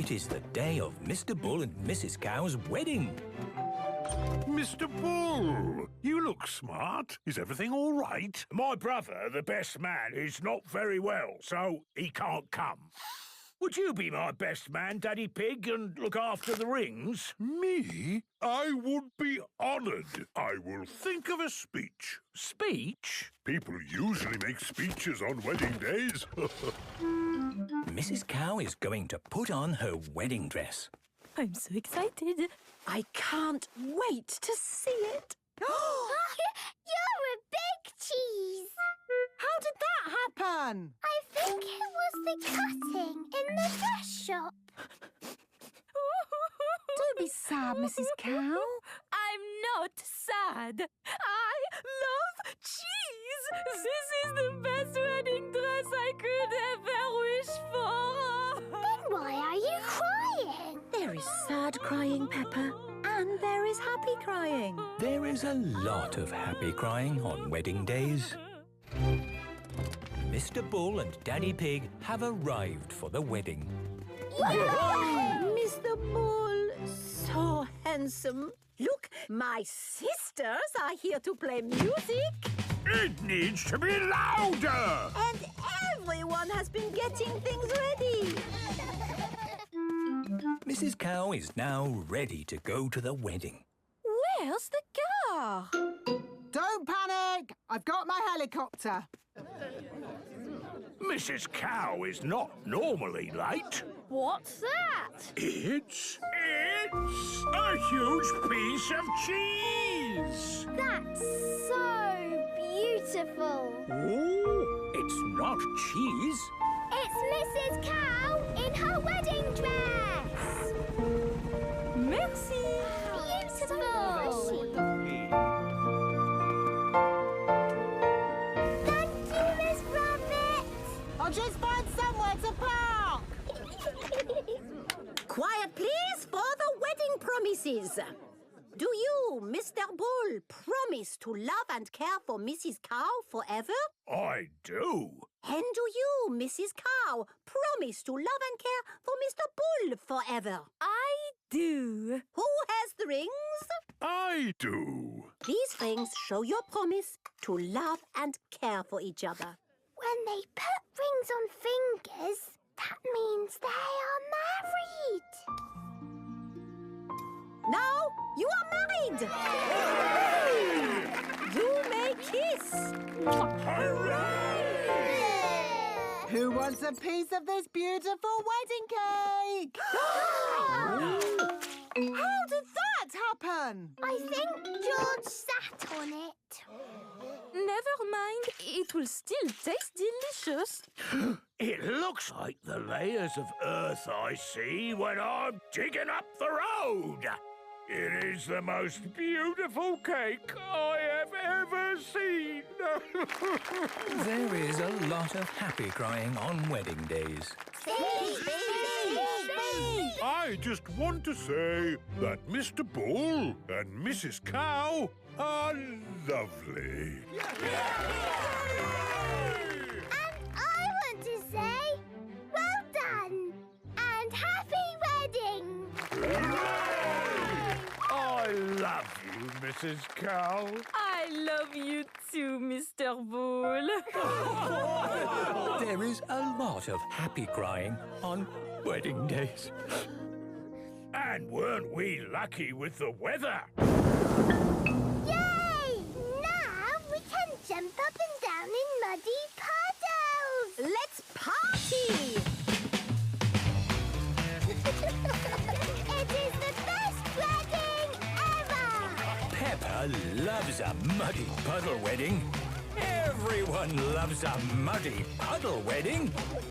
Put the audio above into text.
It is the day of Mr. Bull and Mrs. Cow's wedding. Mr. Bull, you look smart. Is everything all right? My brother, the best man, is not very well, so he can't come. Would you be my best man, Daddy Pig, and look after the rings? Me? I would be honoured. I will think of a speech. Speech? People usually make speeches on wedding days. Mrs. Cow is going to put on her wedding dress. I'm so excited. I can't wait to see it. You're a big cheese. How did that happen? I think it was the cutting in the dress shop. Don't be sad, Mrs. Cow. I'm not sad. I love cheese. This is the best wedding dress I could ever wish for. Then why are you crying? There is sad crying, Peppa, and there is happy crying. There is a lot of happy crying on wedding days. Mr. Bull and Daddy Pig have arrived for the wedding. Mr. Bull, so handsome. Look, my sisters are here to play music. It needs to be louder! And everyone has been getting things ready. Mrs. Cow is now ready to go to the wedding. Where's the car? Don't panic. I've got my helicopter. Mrs. Cow is not normally late. What's that? It's a huge piece of cheese! That's so beautiful. Oh, it's not cheese. It's Mrs. Cow in her wedding dress. Merci. Beautiful. Thank you, Miss Rabbit. I'll just find somewhere to park. Quiet, please, for the wedding promises. Do you, Mr. Bull, promise to love and care for Mrs. Cow forever? I do. And do you, Mrs. Cow, promise to love and care for Mr. Bull forever? I do. Who has the rings? I do. These rings show your promise to love and care for each other. When they put rings on fingers, that means they are married. Now you are married! You may kiss! Hooray! Who wants a piece of this beautiful wedding cake? How did that happen? I think George sat on it. Never mind. It will still taste delicious. It looks like the layers of earth I see when I'm digging up the road. It is the most beautiful cake I have ever seen. There is a lot of happy crying on wedding days. I just want to say that Mr. Bull and Mrs. Cow are lovely. And I want to say, well done and happy wedding. I love you, Mrs. Cow. I love you too, Mr. Bull. There is a lot of happy crying on wedding days. And weren't we lucky with the weather? Yay! Now we can jump up and down in muddy puddles. Let's party! It is the best wedding ever! Peppa loves a muddy puddle wedding. Everyone loves a muddy puddle wedding.